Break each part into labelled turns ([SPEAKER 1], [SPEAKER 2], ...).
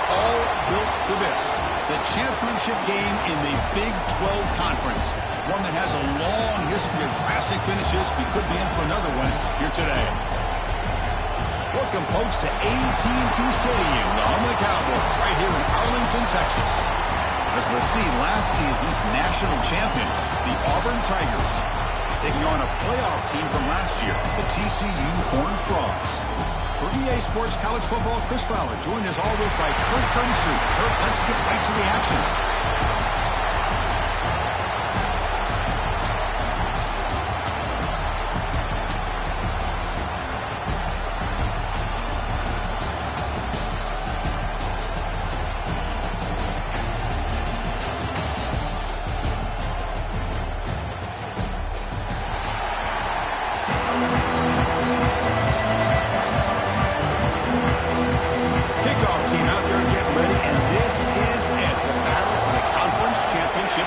[SPEAKER 1] all built for this. The championship game in the Big 12 Conference. One that has a long history of classic finishes. We could be in for another one here today. Welcome, folks, to AT&T Stadium, the home of the Cowboys, right here in Arlington, Texas. As we'll see, last season's national champions, the Auburn Tigers, taking on a playoff team from last year, the TCU Horned Frogs. For EA Sports College Football, Chris Fowler, joined as always by Kirk Herbstreit. Kirk, let's get right to the action.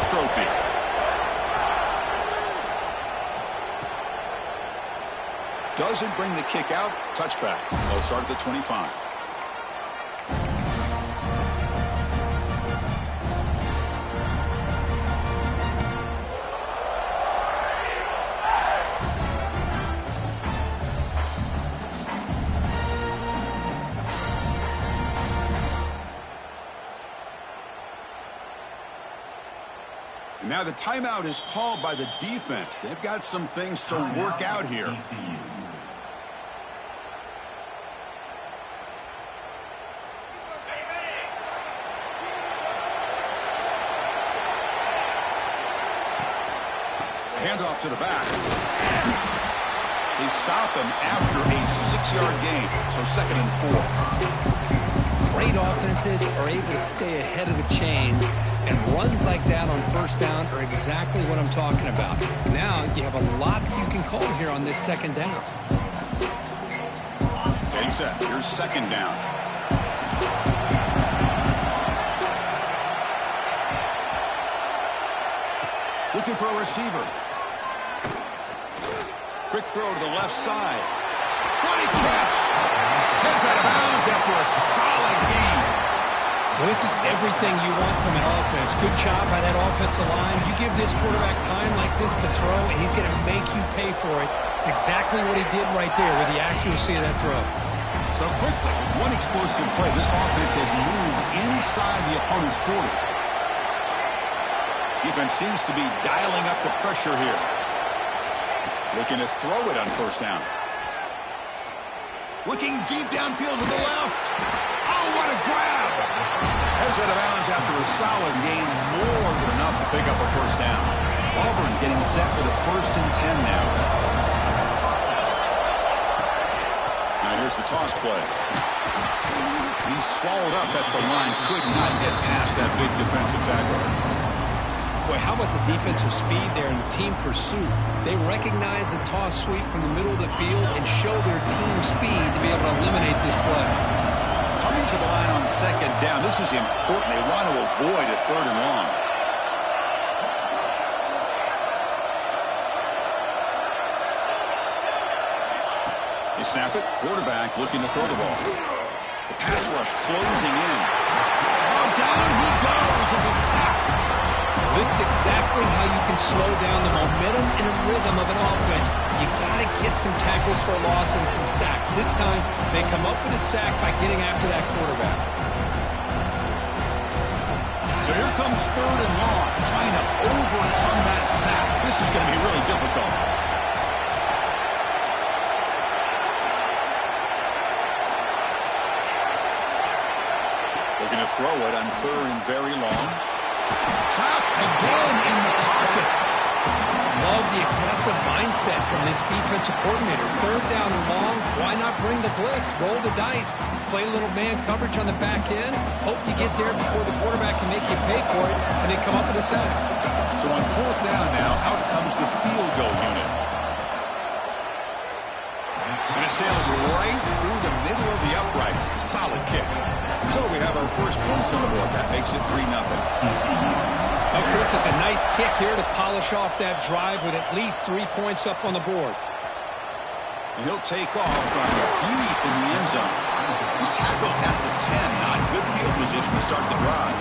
[SPEAKER 1] Trophy. Doesn't bring the kick out. Touchback. They'll start at the 25. Now the timeout is called by the defense. They've got some things to work out here. Handoff to the back. They stop him after a 6-yard gain. So 2nd and 4.
[SPEAKER 2] Great offenses are able to stay ahead of the chains, and runs like that on first down are exactly what I'm talking about. Now you have a lot that you can call here on this 2nd down.
[SPEAKER 1] Getting set. Here's 2nd down. Looking for a receiver. Quick throw to the left side. What a catch! Heads out of bounds after a solid gain.
[SPEAKER 2] This is everything you want from an offense. Good job by that offensive line. You give this quarterback time like this to throw, and he's going to make you pay for it. It's exactly what he did right there with the accuracy of that throw.
[SPEAKER 1] So quickly, with one explosive play, this offense has moved inside the opponent's 40. Defense seems to be dialing up the pressure here. Looking to throw it on 1st down. Looking deep downfield to the left. Oh, what a grab! Heads out of bounds after a solid gain, more than enough to pick up a 1st down. Auburn getting set for the 1st and 10 now. Now here's the toss play. He's swallowed up at the line, could not get past that big defensive tackle.
[SPEAKER 2] Boy, how about the defensive speed there and the team pursuit? They recognize the toss sweep from the middle of the field and show their team speed to be able to eliminate this play.
[SPEAKER 1] Coming to the line on 2nd down, this is important. They want to avoid a 3rd and long. They snap it. Quarterback looking to throw the ball. The pass rush closing in. Oh, down he goes. It's a sack.
[SPEAKER 2] This is exactly how you can slow down the momentum and the rhythm of an offense. You got to get some tackles for a loss and some sacks. This time, they come up with a sack by getting after that quarterback.
[SPEAKER 1] So here comes 3rd and long, trying to overcome that sack. This is going to be really difficult. Looking to throw it on 3rd and very long. Trapped again in the pocket.
[SPEAKER 2] Love the aggressive mindset from this defensive coordinator. 3rd down and long. Why not bring the blitz? Roll the dice. Play a little man coverage on the back end. Hope you get there before the quarterback can make you pay for it, and then come up with a sack.
[SPEAKER 1] So on 4th down now, out comes the field goal unit. And it sails right through the middle of the uprights. Solid kick. So we have our first points on the board. That makes it 3-0.
[SPEAKER 2] Oh, Chris, it's a nice kick here to polish off that drive with at least 3 points up on the board.
[SPEAKER 1] And he'll take off from deep in the end zone. He's tackled at the 10. Not good field position to start the drive.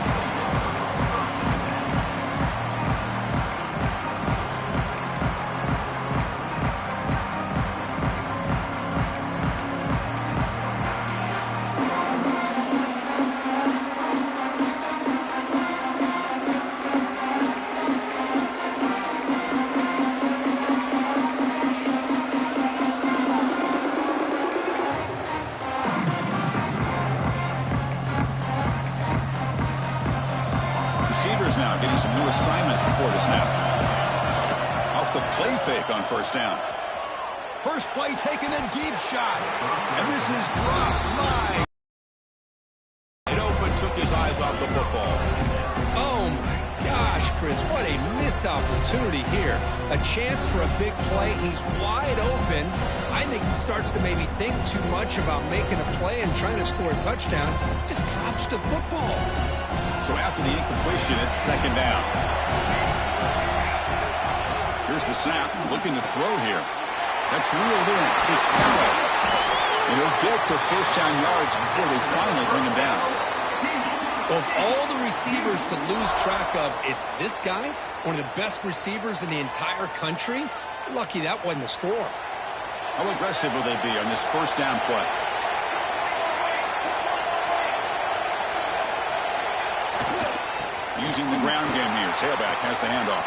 [SPEAKER 1] Receivers now getting some new assignments before the snap. Off the play fake on first down. First play taking a deep shot. And this is dropped by. It open, took his eyes off the football.
[SPEAKER 2] Oh, my gosh, Chris, what a missed opportunity here. A chance for a big play. He's wide open. I think he starts to maybe think too much about making a play and trying to score a touchdown. Just drops the football.
[SPEAKER 1] So after the incompletion, it's second down. Here's the snap. Looking to throw here. That's reeled in. It's Carroll. And he'll get the first down yards before they finally bring him down.
[SPEAKER 2] Of all the receivers to lose track of, it's this guy, one of the best receivers in the entire country. Lucky that wasn't a score.
[SPEAKER 1] How aggressive will they be on this first down play? Using the ground game here. Tailback has the handoff.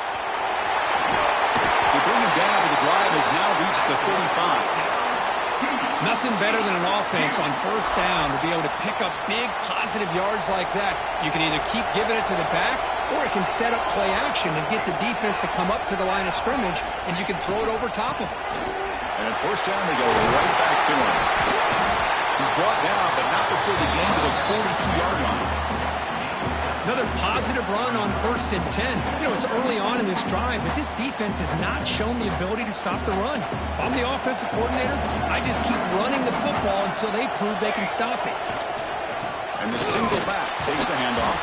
[SPEAKER 1] They bring him down, but the drive has now reached the 35.
[SPEAKER 2] Nothing better than an offense on first down to be able to pick up big positive yards like that. You can either keep giving it to the back, or it can set up play action and get the defense to come up to the line of scrimmage, and you can throw it over top of it.
[SPEAKER 1] And at first down, they go right back to him. He's brought down, but not before the gain to the 42-yard line.
[SPEAKER 2] Another positive run on 1st and 10. You know, it's early on in this drive, but this defense has not shown the ability to stop the run. If I'm the offensive coordinator, I just keep running the football until they prove they can stop it.
[SPEAKER 1] And the single back takes the handoff,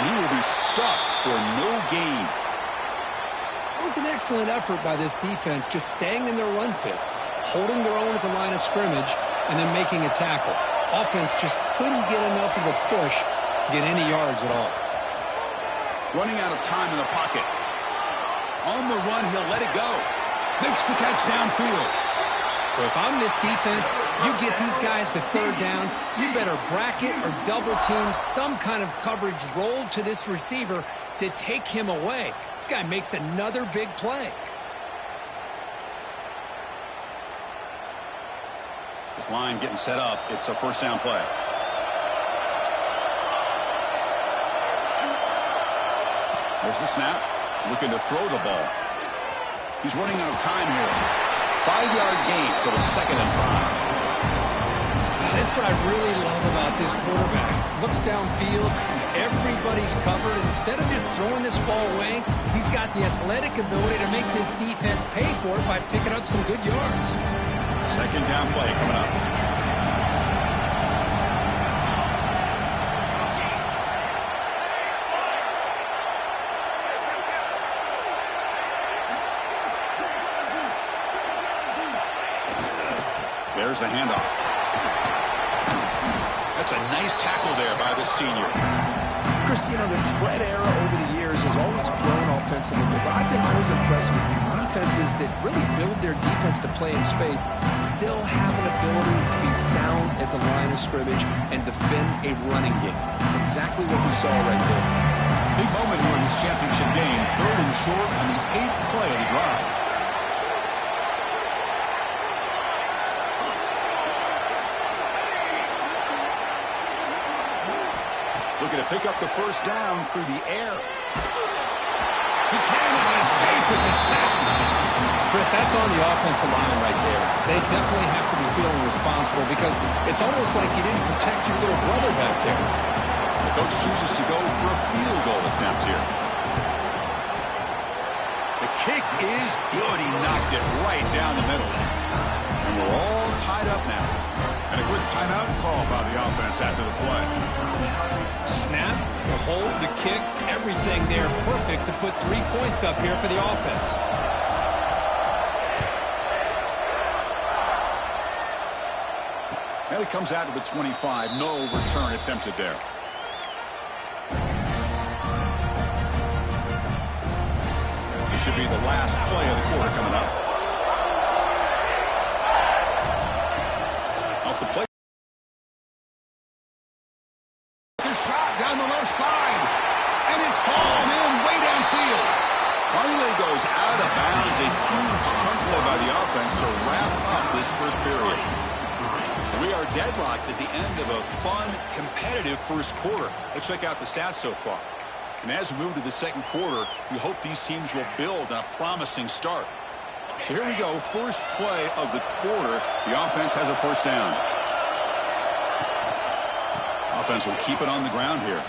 [SPEAKER 1] and he will be stuffed for no gain.
[SPEAKER 2] It was an excellent effort by this defense, just staying in their run fits, holding their own at the line of scrimmage, and then making a tackle. Offense just couldn't get enough of a push to get any yards at all.
[SPEAKER 1] Running out of time in the pocket. On the run, he'll let it go. Makes the catch downfield.
[SPEAKER 2] Well, if I'm this defense, you get these guys to third down, you better bracket or double team some kind of coverage rolled to this receiver to take him away. This guy makes another big play.
[SPEAKER 1] This line getting set up. It's a first down play. There's the snap. Looking to throw the ball. He's running out of time here. 5-yard gain, so it's 2nd and 5.
[SPEAKER 2] That's what I really love about this quarterback. Looks downfield. Everybody's covered. Instead of just throwing this ball away, he's got the athletic ability to make this defense pay for it by picking up some good yards.
[SPEAKER 1] Second down play coming up. There's the handoff. That's a nice tackle there by the senior.
[SPEAKER 2] Chris, you know, the spread era over the years has always grown offensively, but I've been always impressed with defenses that really build their defense to play in space, still have an ability to be sound at the line of scrimmage and defend a running game. It's exactly what we saw right there.
[SPEAKER 1] Big moment here in this championship game. 3rd and short on the 8th play of the drive. Looking to pick up the first down through the air. He cannot escape. It's a sack.
[SPEAKER 2] Chris, that's on the offensive line right there. They definitely have to be feeling responsible because it's almost like you didn't protect your little brother back there.
[SPEAKER 1] The coach chooses to go for a field goal attempt here. The kick is good. He knocked it right down the middle. And we're all tied up now. And a quick timeout call by the offense after the play.
[SPEAKER 2] Snap, the hold, the kick, everything there perfect to put 3 points up here for the offense.
[SPEAKER 1] And it comes out to the 25. No return attempted there. It should be the last play of the quarter coming up. Off the play. The shot down the left side. And it's hauled in way downfield. Finally goes out of bounds. A huge chunk play by the offense to wrap up this first period. We are deadlocked at the end of a fun, competitive first quarter. Let's check out the stats so far. And as we move to the second quarter, we hope these teams will build on a promising start. So here we go, first play of the quarter. The offense has a first down. Offense will keep it on the ground here.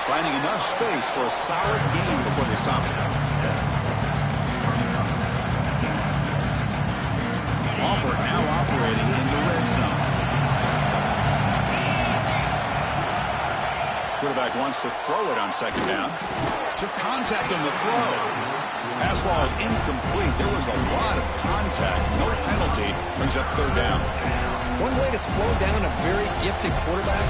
[SPEAKER 1] Finding enough space for a solid gain before they stop it. Auburn now operating in the red zone. Quarterback wants to throw it on second down. Took contact on the throw. Pass ball is incomplete. There was a lot of contact. No penalty. Brings up third down.
[SPEAKER 2] One way to slow down a very gifted quarterback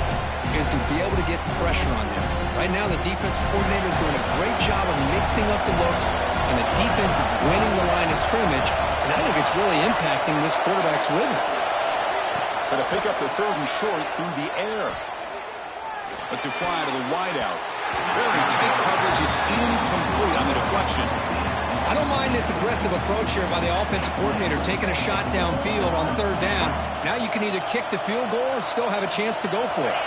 [SPEAKER 2] is to be able to get pressure on him. Right now, the defensive coordinator is doing a great job of mixing up the looks, and the defense is winning the line of scrimmage, and I think it's really impacting this quarterback's rhythm.
[SPEAKER 1] Going to pick up the third and short through the air. Let's it fly to the wideout. Very tight coverage. It's incomplete on the deflection.
[SPEAKER 2] I don't mind this aggressive approach here by the offensive coordinator, taking a shot downfield on third down. Now you can either kick the field goal or still have a chance to go for it.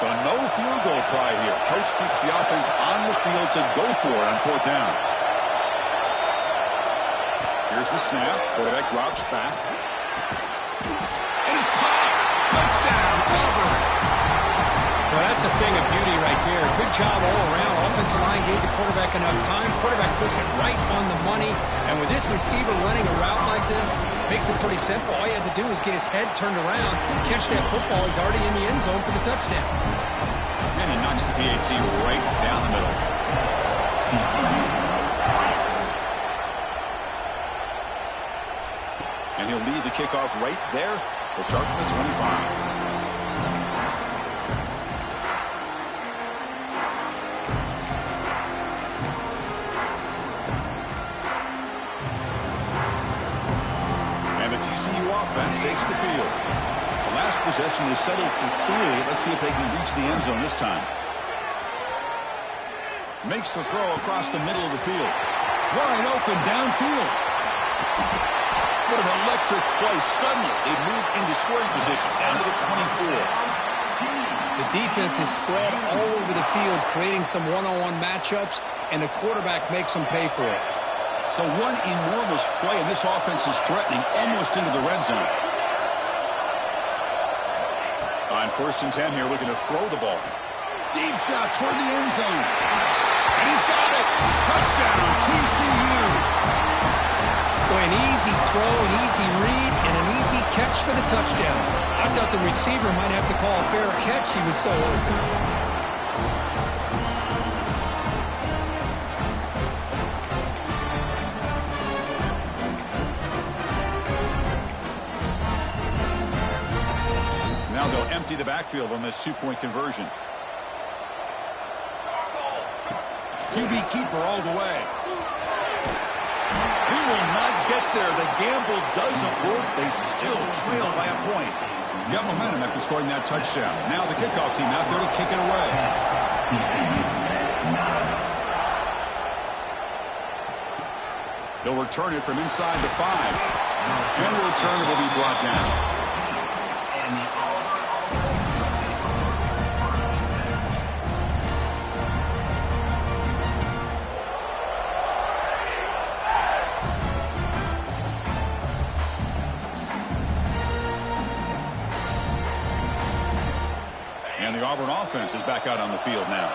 [SPEAKER 1] So no field goal try here. Coach keeps the offense on the field to go for it on fourth down. Here's the snap. Quarterback drops back. And it's caught. Touchdown, Auburn.
[SPEAKER 2] Well, that's a thing of beauty right there. Good job all around. Offensive line gave the quarterback enough time. Quarterback puts it right on the money. And with this receiver running a route like this, makes it pretty simple. All you had to do was get his head turned around, catch that football. He's already in the end zone for the touchdown.
[SPEAKER 1] And he knocks the PAT right down the middle. And he'll lead the kickoff right there. He'll start at the 25. TCU offense takes the field. The last possession is settled for 3. Let's see if they can reach the end zone this time. Makes the throw across the middle of the field. Wide open downfield. What an electric play. Suddenly they move into scoring position down to the 24.
[SPEAKER 2] The defense is spread all over the field, creating some one-on-one matchups, and the quarterback makes them pay for it.
[SPEAKER 1] So one enormous play, and this offense is threatening almost into the red zone. On 1st and 10 here, looking to throw the ball. Deep shot toward the end zone. And he's got it. Touchdown, TCU.
[SPEAKER 2] Boy, an easy throw, an easy read, and an easy catch for the touchdown. I thought the receiver might have to call a fair catch. He was so open.
[SPEAKER 1] They'll empty the backfield on this 2-point conversion. QB keeper all the way. He will not get there. The gamble doesn't work. They still trail by a point. Got momentum after scoring that touchdown. Now the kickoff team out there to kick it away. They'll return it from inside the 5. And the return will be brought down. And the Auburn offense is back out on the field now.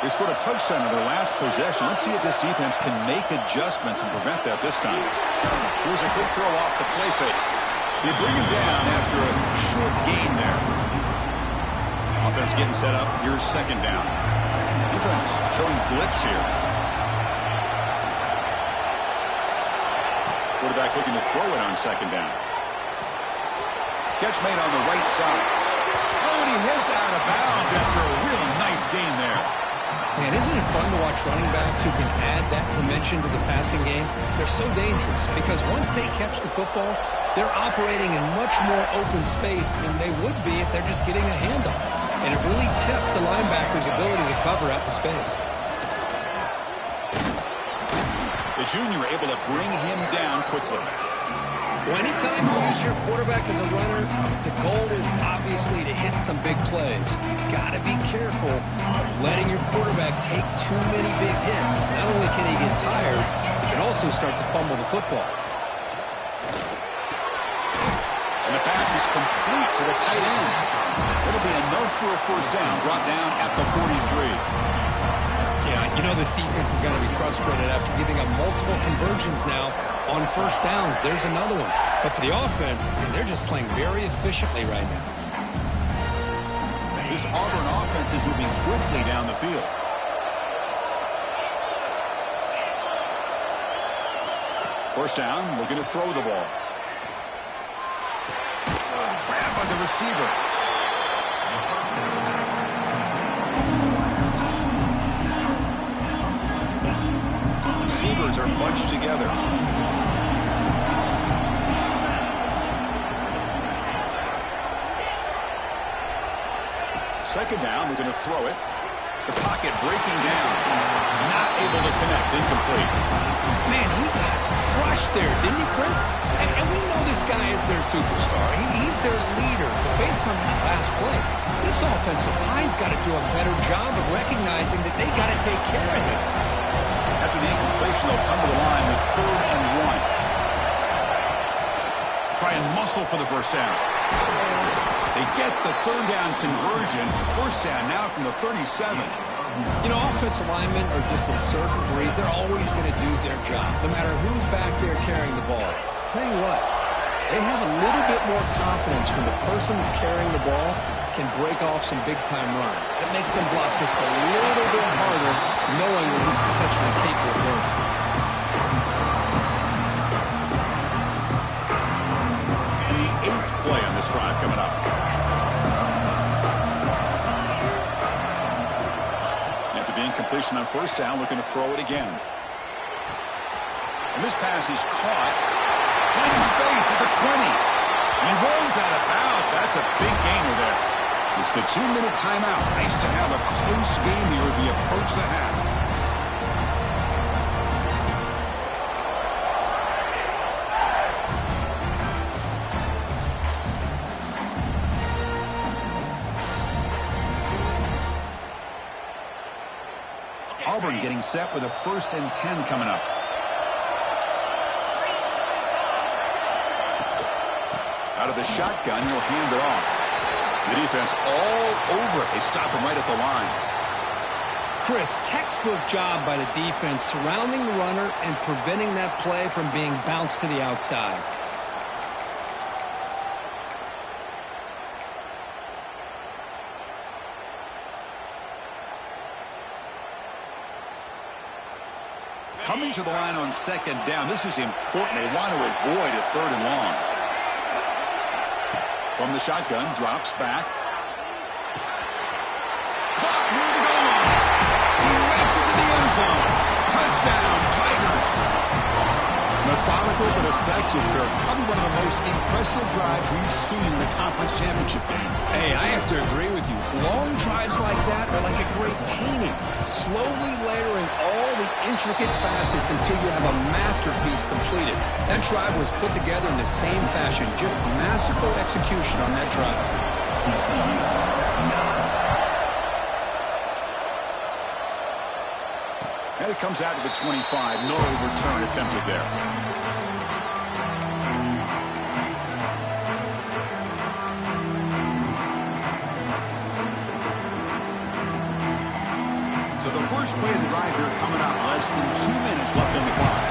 [SPEAKER 1] They scored a touchdown in their last possession. Let's see if this defense can make adjustments and prevent that this time. Here's a good throw off the play fake. They bring him down after a short gain there. Offense getting set up. Here's second down. Defense showing blitz here. Quarterback looking to throw it on second down. Catch made on the right side. Oh, and he hits out of bounds after a real nice gain there.
[SPEAKER 2] Man, isn't it fun to watch running backs who can add that dimension to the passing game? They're so dangerous because once they catch the football, they're operating in much more open space than they would be if they're just getting a handoff. And it really tests the linebacker's ability to cover out the space.
[SPEAKER 1] The junior able to bring him down quickly.
[SPEAKER 2] Well, anytime you use your quarterback as a runner, the goal is obviously to hit some big plays. You've got to be careful of letting your quarterback take too many big hits. Not only can he get tired, he can also start to fumble the football.
[SPEAKER 1] And the pass is complete to the tight end. It'll be enough for a first down, brought down at the 43.
[SPEAKER 2] Yeah, you know this defense is going to be frustrated after giving up multiple conversions now on first downs. There's another one. But for the offense, man, they're just playing very efficiently right now.
[SPEAKER 1] This Auburn offense is moving quickly down the field. First down, looking to throw the ball. Grabbed by the receiver. Receivers are bunched together. Second down, we're going to throw it. The pocket breaking down. Not able to connect. Incomplete.
[SPEAKER 2] Man, he got crushed there, didn't he, Chris? And we know this guy is their superstar. He's their leader. But based on that last play, this offensive line's got to do a better job of recognizing that they got to take care of him.
[SPEAKER 1] After the incompletion, they'll come to the line with 3rd and 1. Try and muscle for the first down. They get the 3rd down conversion. First down now from the 37.
[SPEAKER 2] You know, offensive linemen are just a certain breed. They're always going to do their job, no matter who's back there carrying the ball. I'll tell you what, they have a little bit more confidence when the person that's carrying the ball can break off some big-time runs. It makes them block just a little bit harder, knowing that he's potentially capable of doing it.
[SPEAKER 1] And the 8th play on this drive coming up. After the incompletion on first down, we're going to throw it again. And this pass is caught. Plenty space at the 20. And he runs out of bounds. That's a big gainer there. It's the 2-minute timeout. Nice to have a close game here as we approach the half. Auburn getting set with a 1st and 10 coming up. Out of the shotgun, he'll hand it off. The defense all over it. They stop him right at the line.
[SPEAKER 2] Chris, textbook job by the defense surrounding the runner and preventing that play from being bounced to the outside.
[SPEAKER 1] Coming to the line on 2nd down. This is important. They want to avoid a 3rd and long. From the shotgun, drops back. Clock near the goal line. He makes it to the end zone. Touchdown, Tigers. Methodical but effective, Kirk. Probably one of the most impressive drives we've seen in the conference championship game.
[SPEAKER 2] Hey, I have to agree with you. Long drives like that are like a great painting. Slowly layering all the intricate facets until you have a masterpiece completed. That drive was put together in the same fashion. Just masterful execution on that drive.
[SPEAKER 1] And it comes out to the 25. No return attempted there. So the first play of the drive here coming up. Less than 2 minutes left on the clock.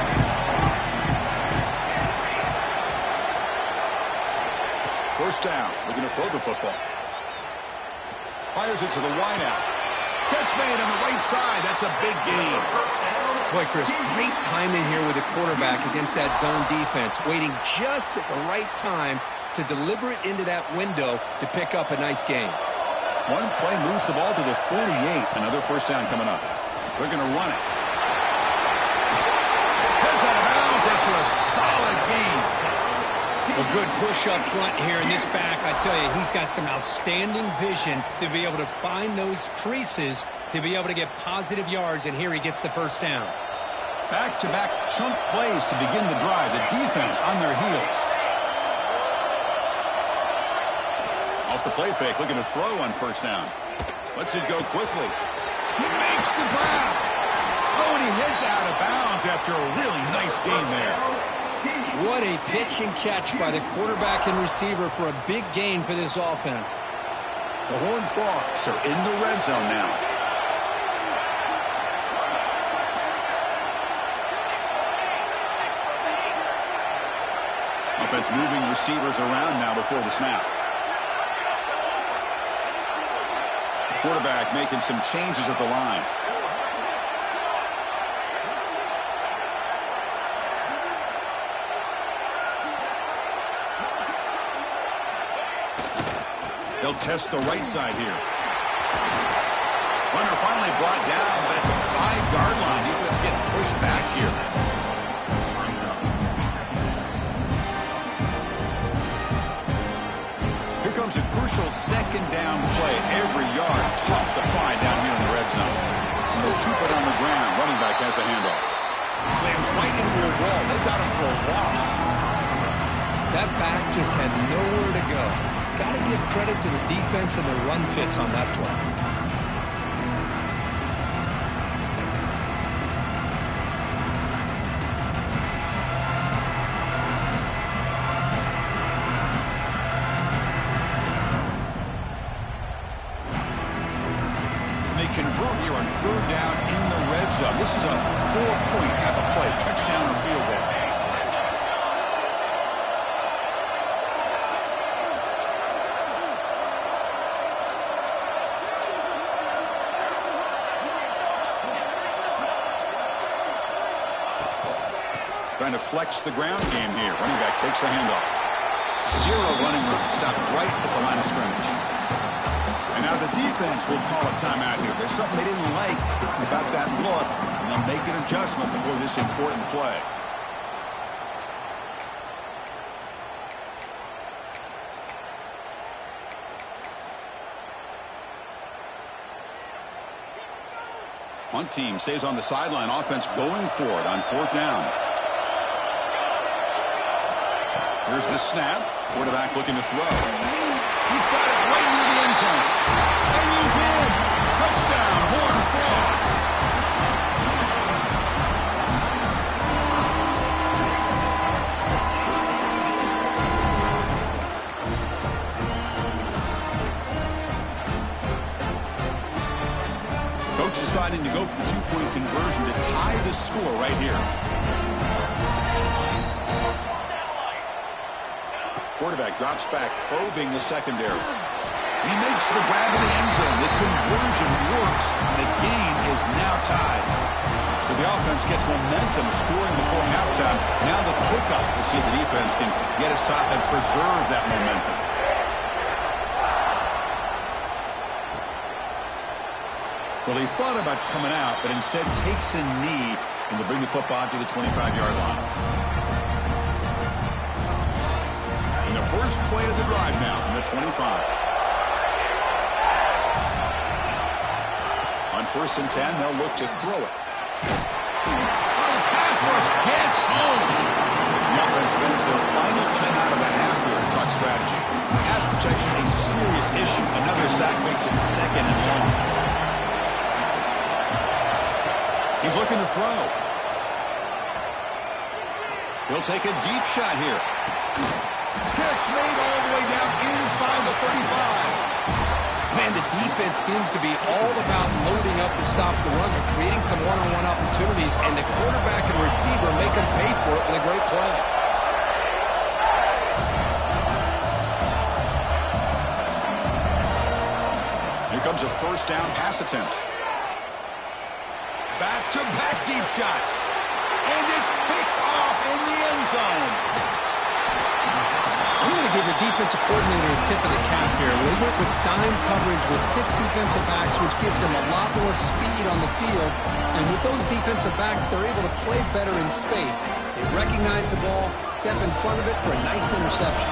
[SPEAKER 1] First down. We're going to throw the football. Fires it to the wideout. Catch made on the right side. That's a big gain.
[SPEAKER 2] Boy, Chris, great timing here with the quarterback against that zone defense, waiting just at the right time to deliver it into that window to pick up a nice gain.
[SPEAKER 1] One play moves the ball to the 48. Another first down coming up. They're going to run it. Heads out of bounds after a solid gain.
[SPEAKER 2] A good push up front here in this back. I tell you, he's got some outstanding vision to be able to find those creases to be able to get positive yards, and here he gets the first down.
[SPEAKER 1] Back-to-back chunk plays to begin the drive. The defense on their heels. Off the play fake, looking to throw on first down. Lets it go quickly. He makes the grab. Oh, and he heads out of bounds after a really nice gain there.
[SPEAKER 2] What a pitch and catch by the quarterback and receiver for a big gain for this offense.
[SPEAKER 1] The Horned Frogs are in the red zone now. Offense moving receivers around now before the snap. Quarterback making some changes at the line. They'll test the right side here. Runner finally brought down, but at the 5-yard line, defense getting pushed back here. Here comes a crucial second down play. Every yard tough to find down here in the red zone. And they'll keep it on the ground. Running back has the handoff. Slams right into a wall. They've got him for a loss.
[SPEAKER 2] That back just had nowhere to go. Got to give credit to the defense and the run fits on that play.
[SPEAKER 1] They convert here on third down in the red zone. This is a 4-point type of play. Touchdown or field goal. Trying to flex the ground game here. Running back takes the handoff. Zero running room. Stopped right at the line of scrimmage. And now the defense will call a timeout here. There's something they didn't like about that look, and they'll make an adjustment before this important play. One team stays on the sideline. Offense going for it on fourth down. Here's the snap. Quarterback looking to throw. He's got it right near the end zone. And he's in. Touchdown, Horned Frogs. Coach deciding to go for the two-point conversion to tie the score right here. Quarterback drops back, probing the secondary. He makes the grab in the end zone. The conversion works. The game is now tied. So the offense gets momentum, scoring before halftime. Now the kickoff. We'll see if the defense can get a stop and preserve that momentum. Well, he thought about coming out, but instead takes a knee and to bring the football to the 25-yard line. And the first play of the drive now from the 25. On 1st and 10, they'll look to throw it. Oh, the pass rush gets home. The offense spends their final time out of the half here to talk strategy. Pass protection, a serious issue. Another sack makes it 2nd and long. He's looking to throw. He'll take a deep shot here. Catch made all the way down inside the 35.
[SPEAKER 2] Man, the defense seems to be all about loading up to stop the run. They're creating some one-on-one opportunities, and the quarterback and receiver make them pay for it with a great play.
[SPEAKER 1] Here comes a first down pass attempt. Back-to-back deep shots. And it's picked off in the end zone.
[SPEAKER 2] I'm going to give the defensive coordinator a tip of the cap here. They went with dime coverage with 6 defensive backs, which gives them a lot more speed on the field. And with those defensive backs, they're able to play better in space. They recognize the ball, step in front of it for a nice interception.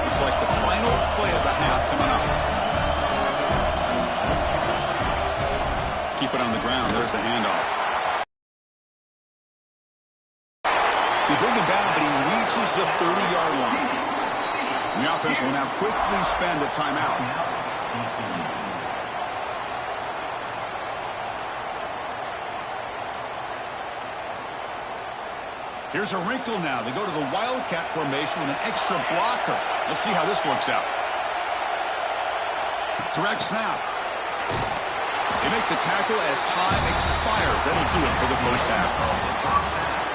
[SPEAKER 1] Looks like the final play of the half coming up. Keep it on the ground. There's the handoff. They bring him down, but he reaches the 30-yard line. And the offense will now quickly spend a timeout. Here's a wrinkle now. They go to the Wildcat formation with an extra blocker. Let's see how this works out. Direct snap. They make the tackle as time expires. That'll do it for the first half.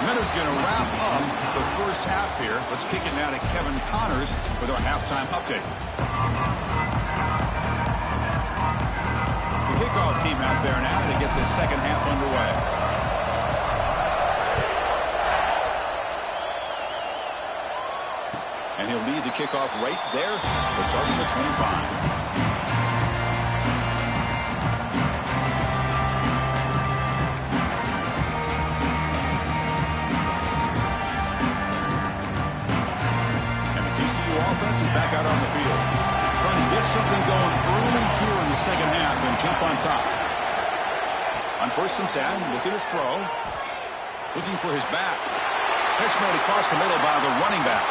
[SPEAKER 1] Miller's going to wrap up the first half here. Let's kick it now to Kevin Connors with our halftime update. The kickoff team out there now to get this second half underway. And he'll lead the kickoff right there. He'll start from the 25. Offense is back out on the field. Trying to get something going early here in the second half and jump on top. On 1st and 10, looking to throw. Looking for his back. Catch made across the middle by the running back.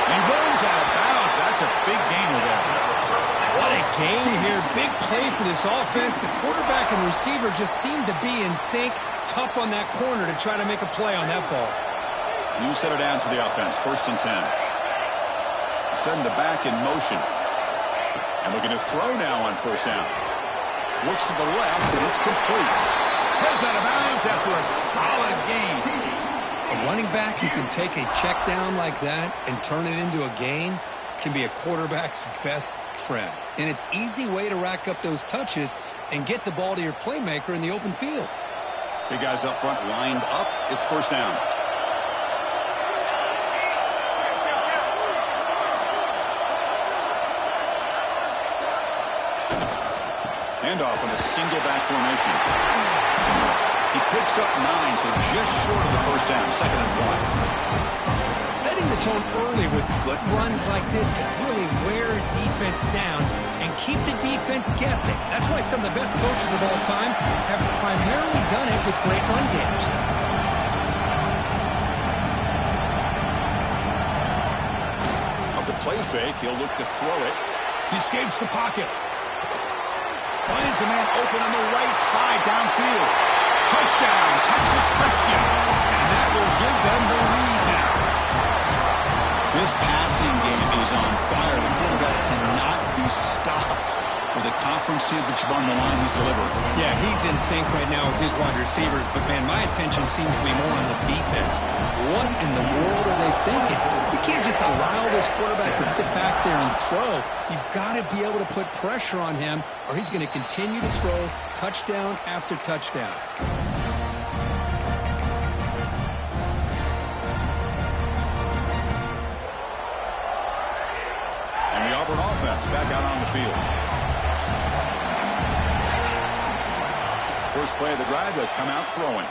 [SPEAKER 1] And he runs out of bounds. That's a big gainer there.
[SPEAKER 2] What a gain here. Big play for this offense. The quarterback and receiver just seem to be in sync. Tough on that corner to try to make a play on that ball.
[SPEAKER 1] New set of downs for the offense. 1st and 10. Send the back in motion. And looking to throw now on 1st down. Looks to the left, and it's complete. Goes out of bounds after a solid gain.
[SPEAKER 2] A running back who can take a check down like that and turn it into a gain can be a quarterback's best friend. And it's an easy way to rack up those touches and get the ball to your playmaker in the open field.
[SPEAKER 1] Big guys up front lined up. It's 1st down. Handoff in a single back formation. He picks up 9, so just short of the 1st down. 2nd and 1.
[SPEAKER 2] Setting the tone early with good runs like this can really wear a defense down and keep the defense guessing. That's why some of the best coaches of all time have primarily done it with great run games.
[SPEAKER 1] Off the play fake, he'll look to throw it. He escapes the pocket. Finds a man open on the right side downfield. Touchdown, Texas Christian. And that will give them the lead now. This passing game is on fire. The quarterback cannot be stopped. With a conference championship on the line, he's delivering.
[SPEAKER 2] Yeah, he's in sync right now with his wide receivers. But, man, my attention seems to be more on the defense. What in the world are they thinking? You can't just allow this quarterback to sit back there and throw. You've got to be able to put pressure on him, or he's going to continue to throw touchdown after touchdown.
[SPEAKER 1] And the Auburn offense back out on the field. First play of the drive, they'll come out throwing.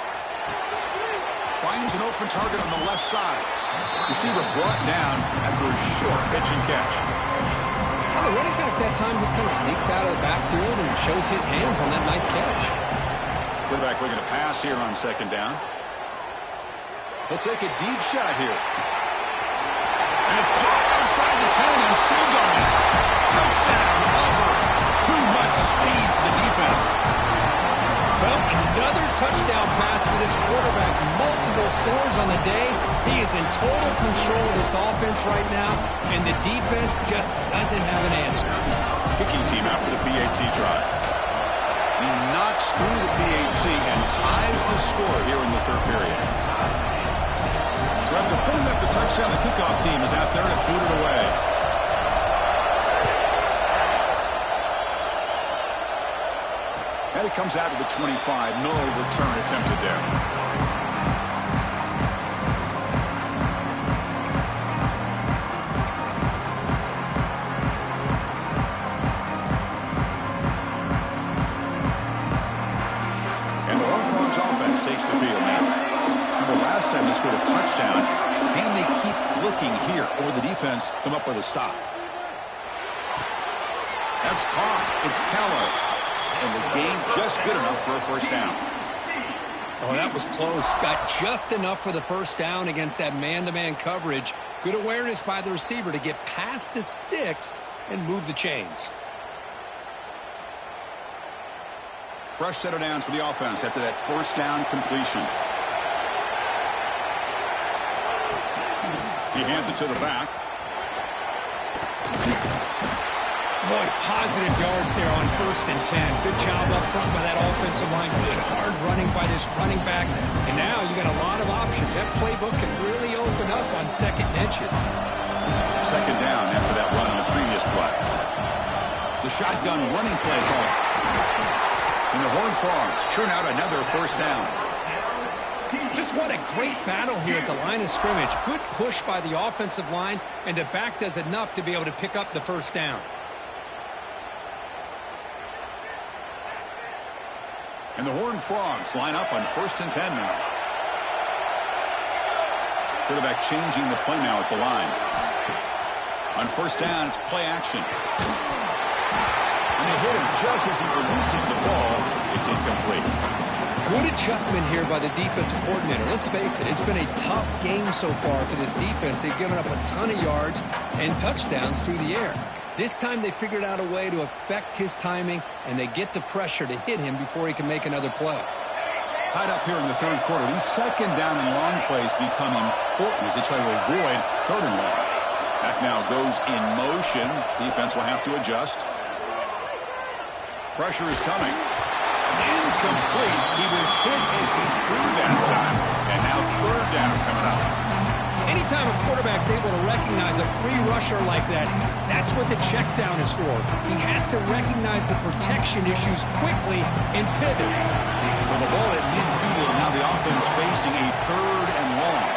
[SPEAKER 1] Finds an open target on the left side. Receiver brought down after a short pitch and catch.
[SPEAKER 2] Well, the running back that time just kind of sneaks out of the backfield and shows his hands on that nice catch.
[SPEAKER 1] Quarterback looking to pass here on 2nd down. He'll take a deep shot here. And it's caught outside the 10 and still going. Touchdown, Auburn. Too much speed for the defense.
[SPEAKER 2] Well, another touchdown pass for this quarterback. Multiple scores on the day. He is in total control of this offense right now, and the defense just doesn't have an answer.
[SPEAKER 1] Kicking team out for the PAT try. He knocks through the PAT and ties the score here in the 3rd period. So after putting up the touchdown, the kickoff team is out there to boot it away. And it comes out to the 25. No return attempted there. last time they scored a touchdown. Can they keep clicking here, or the defense come up with a stop? That's caught. It's Callow. And the gain just good enough for a first down.
[SPEAKER 2] Oh, that was close. Got just enough for the first down against that man-to-man coverage. Good awareness by the receiver to get past the sticks and move the chains.
[SPEAKER 1] Fresh set of downs for the offense after that first down completion. He hands it to the back.
[SPEAKER 2] Boy, positive yards there on 1st and 10. Good job up front by that offensive line. Good hard running by this running back. And now you got a lot of options. That playbook can really open up on 2nd and inches.
[SPEAKER 1] 2nd down after that run on the previous play. The shotgun running play call. And the Horned Frogs churn out another first down.
[SPEAKER 2] Just what a great battle here at the line of scrimmage. Good push by the offensive line, and the back does enough to be able to pick up the first down.
[SPEAKER 1] And the Horned Frogs line up on 1st and 10 now. Quarterback changing the play now at the line. On 1st down, it's play action. And they hit him just as he releases the ball. It's incomplete.
[SPEAKER 2] Good adjustment here by the defensive coordinator. Let's face it, it's been a tough game so far for this defense. They've given up a ton of yards and touchdowns through the air. This time they figured out a way to affect his timing, and they get the pressure to hit him before he can make another play.
[SPEAKER 1] Tied up here in the 3rd quarter. These 2nd down and long plays become important as they try to avoid 3rd and long. Back now goes in motion. Defense will have to adjust. Pressure is coming. It's incomplete. He was hit as he threw that time. And now 3rd down coming up.
[SPEAKER 2] Anytime a quarterback's able to recognize a free rusher like that, that's what the check down is for. He has to recognize the protection issues quickly and pivot.
[SPEAKER 1] So the ball at midfield, now the offense facing a 3rd and long.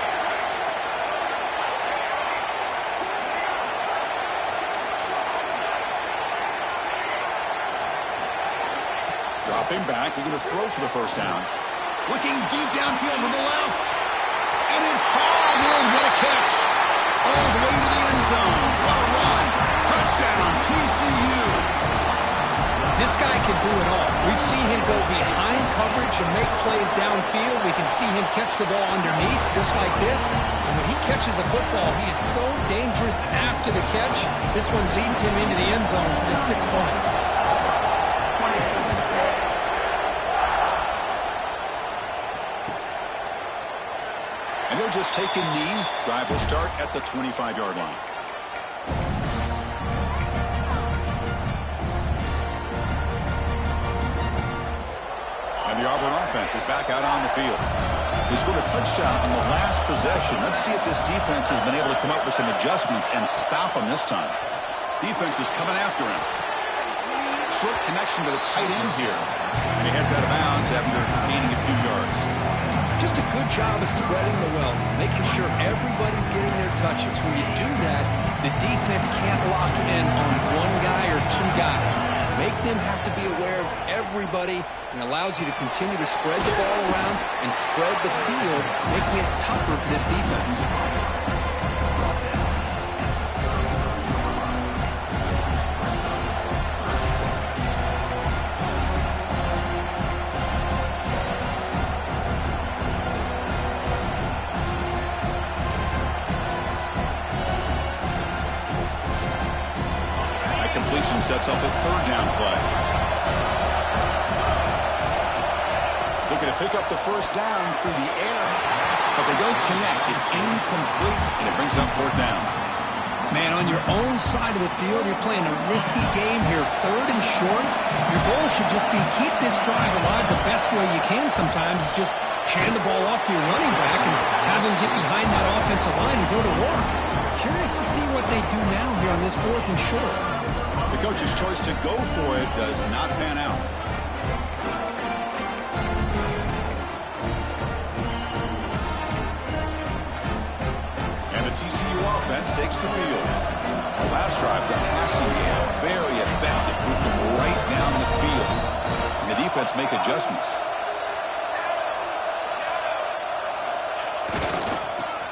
[SPEAKER 1] Dropping back, they're going to throw for the first down. Looking deep downfield to the left. And it's hauled in. What a catch. All the way to the end zone. What a run. Touchdown, TCU.
[SPEAKER 2] This guy can do it all. We've seen him go behind coverage and make plays downfield. We can see him catch the ball underneath just like this. And when he catches a football, he is so dangerous after the catch. This one leads him into the end zone for the 6 points.
[SPEAKER 1] And they'll just take a knee. Drive will start at the 25-yard line. And the Auburn offense is back out on the field. They scored a touchdown on the last possession. Let's see if this defense has been able to come up with some adjustments and stop them this time. Defense is coming after him. Short connection to the tight end here. And he heads out of bounds after gaining a few yards.
[SPEAKER 2] Just a good job of spreading the wealth, making sure everybody's getting their touches. When you do that, the defense can't lock in on one guy or 2 guys. Make them have to be aware of everybody, and allows you to continue to spread the ball around and spread the field, making it tougher for this defense.
[SPEAKER 1] Completion sets up a 3rd down play. Looking to pick up the first down through the air, but they don't connect. It's incomplete, and it brings up 4th down.
[SPEAKER 2] Man, on your own side of the field, you're playing a risky game here. 3rd and short. Your goal should just be keep this drive alive the best way you can sometimes. Is just hand the ball off to your running back and have him get behind that offensive line and go to work. Curious to see what they do now here on this 4th and short.
[SPEAKER 1] The coach's choice to go for it does not pan out. And the TCU offense takes the field. The last drive, the passing game, very effective, moving right down the field. And the defense make adjustments.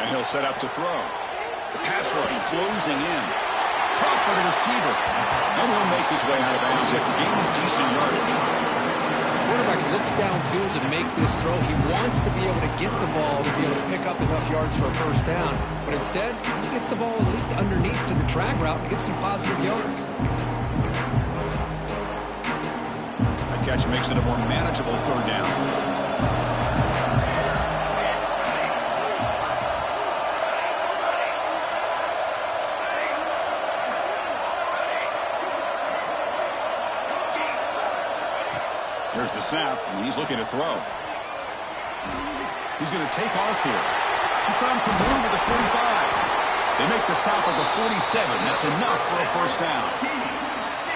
[SPEAKER 1] And he'll set up to throw. The pass rush closing in. Caught by the receiver. And he'll make his way out of bounds after gaining decent yardage.
[SPEAKER 2] Quarterback looks downfield to make this throw. He wants to be able to get the ball to be able to pick up enough yards for a first down. But instead, he gets the ball at least underneath to the drag route and gets some positive yards.
[SPEAKER 1] That catch makes it a more manageable third down. Here's the snap, and he's looking to throw. He's going to take off here. He's found some room at the 45. They make the stop at the 47. That's enough for a first down.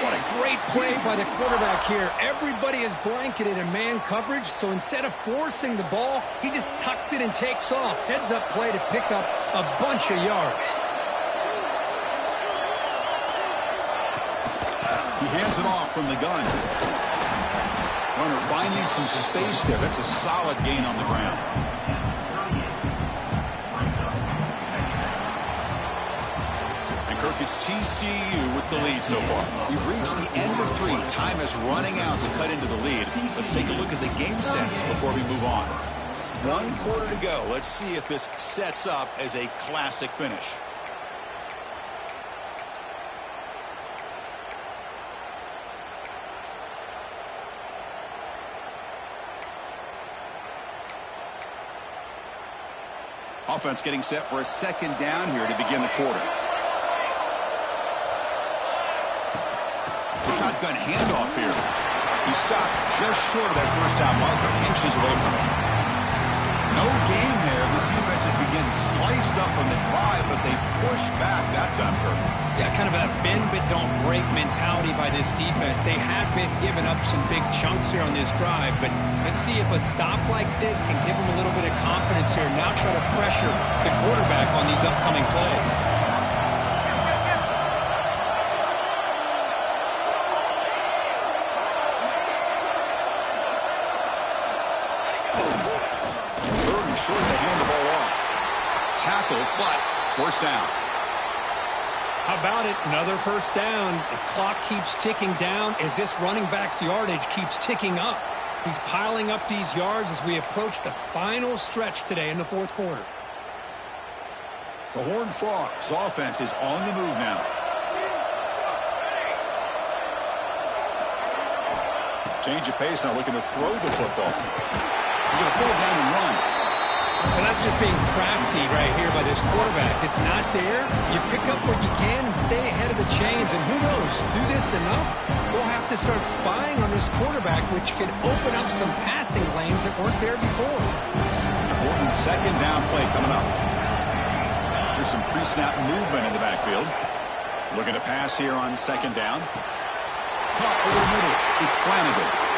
[SPEAKER 2] What a great play by the quarterback here. Everybody is blanketed in man coverage, so instead of forcing the ball, he just tucks it and takes off. Heads-up play to pick up a bunch of yards.
[SPEAKER 1] He hands it off from the gun. Runner finding some space there. That's a solid gain on the ground. And Kirk, it's TCU with the lead so far. We've reached the end of 3. Time is running out to cut into the lead. Let's take a look at the game sets before we move on. 1 quarter to go. Let's see if this sets up as a classic finish. Offense getting set for a second down here to begin the quarter. The shotgun handoff here. He stopped just short of that first down marker, inches away from it. No gain there. This defense had begun sliced up on the drive, but they pushed back that time, Kirk.
[SPEAKER 2] Yeah, kind of a bend but don't break mentality by this defense. They have been giving up some big chunks here on this drive, but let's see if a stop like this can give them a little bit of confidence here. Now try to pressure the quarterback on these upcoming plays.
[SPEAKER 1] Third and short to hand the ball off. Tackle, but first down.
[SPEAKER 2] How about it? Another first down. The clock keeps ticking down as this running back's yardage keeps ticking up. He's piling up these yards as we approach the final stretch today in the 4th quarter.
[SPEAKER 1] The Horned Frogs offense is on the move now. Change of pace now, looking to throw the football. He's going to pull it down and run.
[SPEAKER 2] And that's just being crafty right here by this quarterback. It's not there. You pick up what you can and stay ahead of the chains. And who knows, do this enough, we'll have to start spying on this quarterback, which could open up some passing lanes that weren't there before.
[SPEAKER 1] Important second down play coming up. There's some pre-snap movement in the backfield. Looking to pass here on second down. Caught over the middle. It's Flanagan.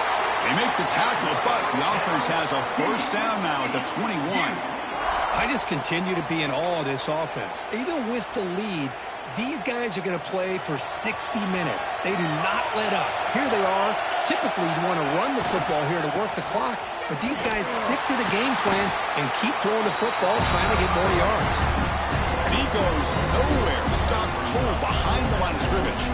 [SPEAKER 1] They make the tackle, but the offense has a first down now at the 21.
[SPEAKER 2] I just continue to be in awe of this offense. Even with the lead, these guys are going to play for 60 minutes. They do not let up. Here they are. Typically, you want to run the football here to work the clock, but these guys stick to the game plan and keep throwing the football, trying to get more yards.
[SPEAKER 1] And he goes nowhere. Stop cold behind the line of scrimmage.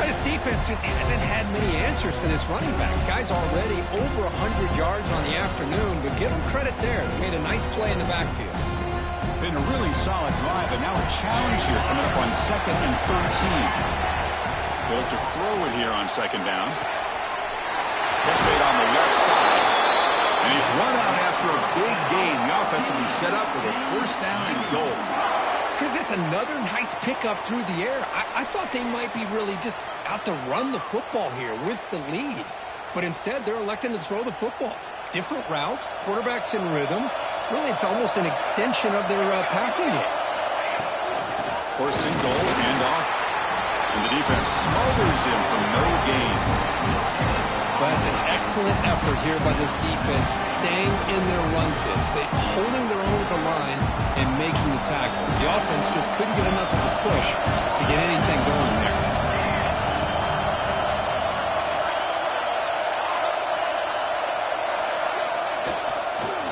[SPEAKER 2] This defense just hasn't had many answers for this running back. Guy's already over 100 yards on the afternoon, but give him credit there. They made a nice play in the backfield.
[SPEAKER 1] Been a really solid drive, but now a challenge here coming up on 2nd and 13. They'll look to throw it here on second down. Catch made on the left side. And he's run out after a big gain. The offense will be set up with a first down and goal.
[SPEAKER 2] Chris, that's another nice pickup through the air. I thought they might be really just out to run the football here with the lead. But instead, they're electing to throw the football. Different routes, quarterbacks in rhythm. Really, it's almost an extension of their passing game.
[SPEAKER 1] First and goal, handoff. And the defense smothers him for no gain.
[SPEAKER 2] But it's an excellent effort here by this defense, staying in their run fits. They're holding their own at the line and making the tackle. The offense just couldn't get enough of a push to get anything going there.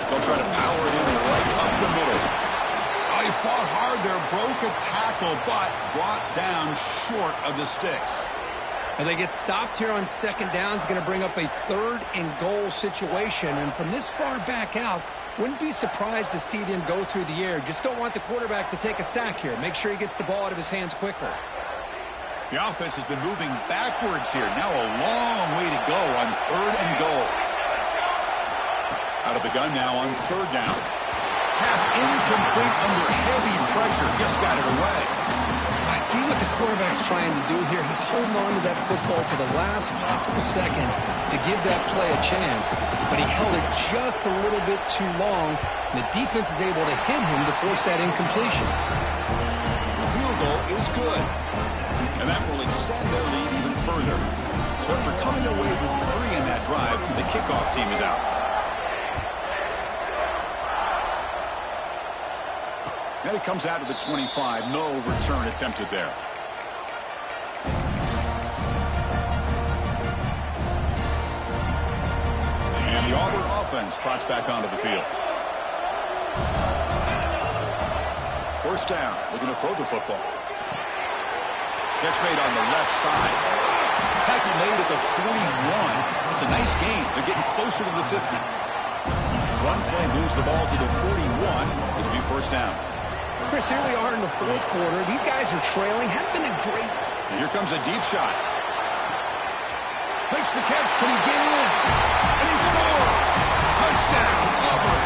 [SPEAKER 1] They'll try to power it in right up the middle. fought hard there, broke a tackle, but brought down short of the sticks.
[SPEAKER 2] And they get stopped here on second down. It's going to bring up a 3rd and goal situation. And from this far back out, wouldn't be surprised to see them go through the air. Just don't want the quarterback to take a sack here. Make sure he gets the ball out of his hands quickly.
[SPEAKER 1] The offense has been moving backwards here. Now a long way to go on 3rd and goal. Out of the gun now on 3rd down. Pass incomplete under heavy pressure. Just got it away.
[SPEAKER 2] I see what the quarterback's trying to do here. He's holding on to that football to the last possible second to give that play a chance. But he held it just a little bit too long. And the defense is able to hit him to force that incompletion.
[SPEAKER 1] The field goal is good. And that will extend their lead even further. So after coming away with 3 in that drive, the kickoff team is out. And it comes out to the 25. No return attempted there. And the Auburn offense trots back onto the field. 1st down. Looking to throw the football. Catch made on the left side. Tackle made at the 41. It's a nice gain. They're getting closer to the 50. Run play moves the ball to the 41. It'll be 1st down.
[SPEAKER 2] Chris, here we are in the 4th quarter. These guys are trailing. Hadn't been a great...
[SPEAKER 1] And here comes a deep shot. Makes the catch. Can he get in? And he scores! Touchdown, Auburn!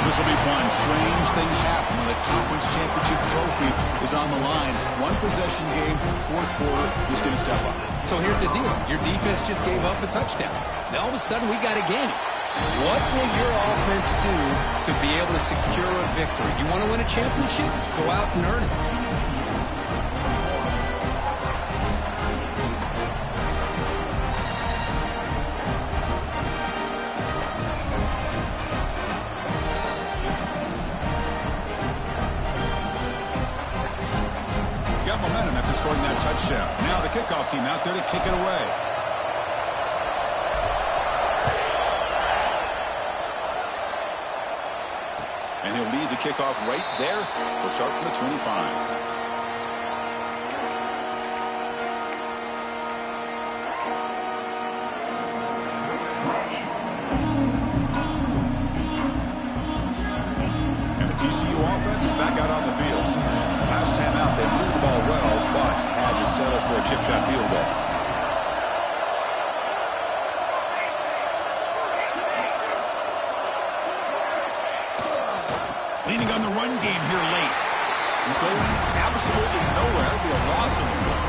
[SPEAKER 1] This will be fun. Strange things happen when the conference championship trophy is on the line. 1-possession game, 4th quarter. Who's going to step up?
[SPEAKER 2] So here's the deal. Your defense just gave up a touchdown. Now all of a sudden we got a game. What will your offense do to be able to secure a victory? You want to win a championship? Go out and earn it.
[SPEAKER 1] Got momentum after scoring that touchdown. Now the kickoff team out there to kick it away. And he'll lead the kickoff right there. We'll start from the 25. And the TCU offense is back out on the field. Last time out, they moved the ball well, but had to settle for a chip shot field goal. Leaning on the run game here late. Going absolutely nowhere. It'll be a loss of the play.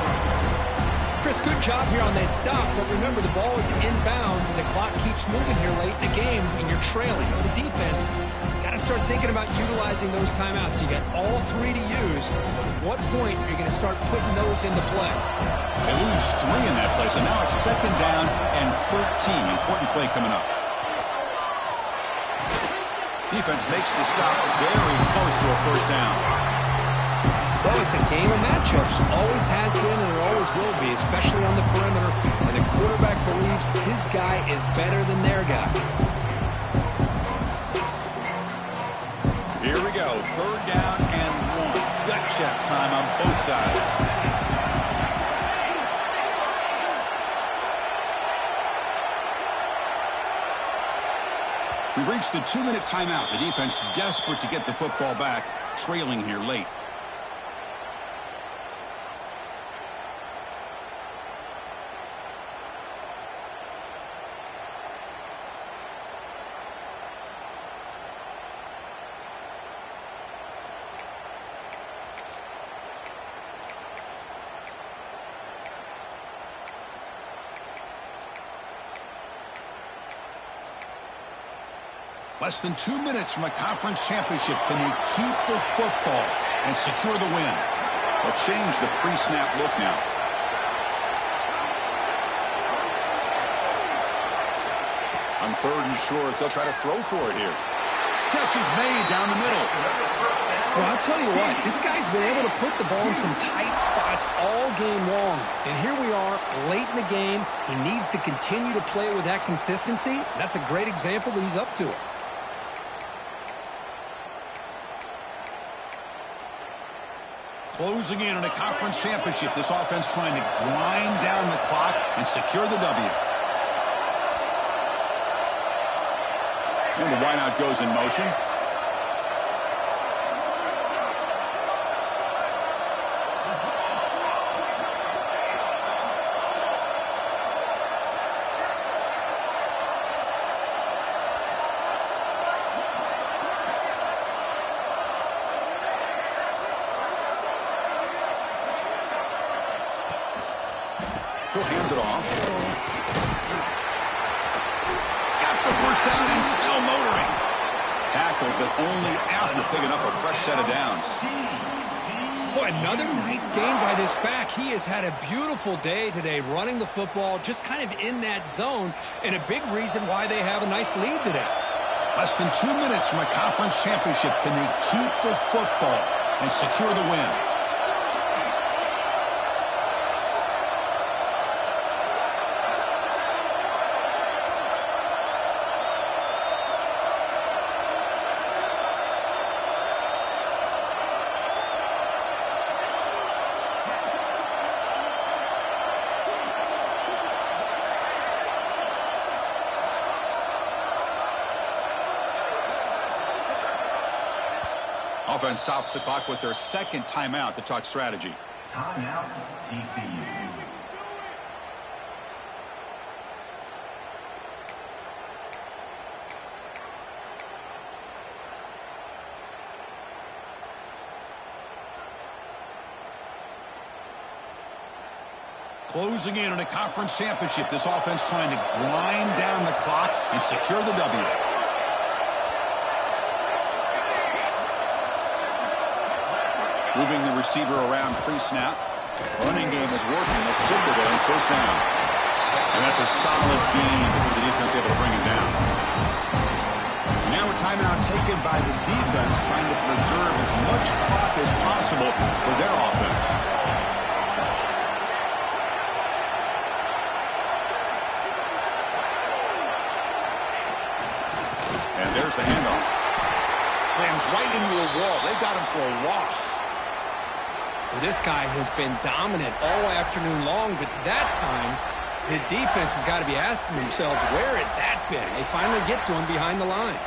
[SPEAKER 2] Chris, good job here on that stop, but remember the ball is inbounds and the clock keeps moving here late in the game and you're trailing. As a defense, you got to start thinking about utilizing those timeouts. You got all 3 to use. At what point are you going to start putting those into play?
[SPEAKER 1] They lose 3 in that play, so now it's 2nd down and 13. Important play coming up. Defense makes the stop very close to a 1st down.
[SPEAKER 2] Well, it's a game of matchups. Always has been and it always will be, especially on the perimeter. And the quarterback believes his guy is better than their guy.
[SPEAKER 1] Here we go. 3rd down and 1. Gut check time on both sides. We've reached the 2-minute timeout. The defense desperate to get the football back, trailing here late. Less than 2 minutes from a conference championship. Can they keep the football and secure the win? They'll change the pre-snap look now. On 3rd and short, they'll try to throw for it here. Catch is made down the middle.
[SPEAKER 2] Well, I'll tell you what, this guy's been able to put the ball in some tight spots all game long. And here we are, late in the game. He needs to continue to play with that consistency. That's a great example that he's up to it.
[SPEAKER 1] Closing in on a conference championship. This offense trying to grind down the clock and secure the W. And the wideout goes in motion. He'll hand it off. Got the first down and still motoring. Tackled, but only after picking up a fresh set of downs.
[SPEAKER 2] Boy, another nice game by this back. He has had a beautiful day today running the football, just kind of in that zone, and a big reason why they have a nice lead today.
[SPEAKER 1] Less than 2 minutes from a conference championship. Can they keep the football and secure the win? Offense stops the clock with their second timeout to talk strategy.
[SPEAKER 3] Timeout, TCU.
[SPEAKER 1] Closing in on a conference championship. This offense trying to grind down the clock and secure the W. Moving the receiver around pre-snap. Running game is working. They'll stick with it on first down. And that's a solid gain before the defense able to bring him down. Now a timeout taken by the defense, trying to preserve as much clock as possible for their offense. And there's the handoff. Slams right into a wall. They've got him for a loss.
[SPEAKER 2] Well, this guy has been dominant all afternoon long, but that time, the defense has got to be asking themselves, where has that been? They finally get to him behind the line.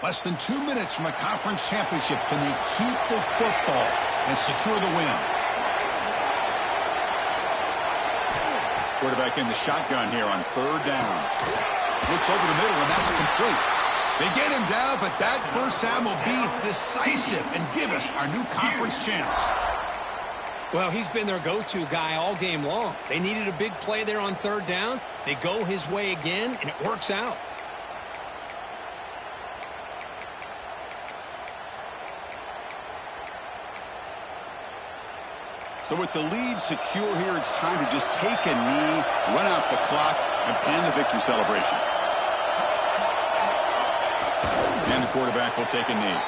[SPEAKER 1] Less than 2 minutes from a conference championship. Can they keep the football and secure the win? Quarterback in the shotgun here on third down. Looks over the middle, and that's complete. They get him down, but that first down will be decisive and give us our new conference chance.
[SPEAKER 2] Well, he's been their go-to guy all game long. They needed a big play there on third down. They go his way again, and it works out.
[SPEAKER 1] So with the lead secure here, it's time to just take a knee, run out the clock, and plan the victory celebration. And the quarterback will take a knee.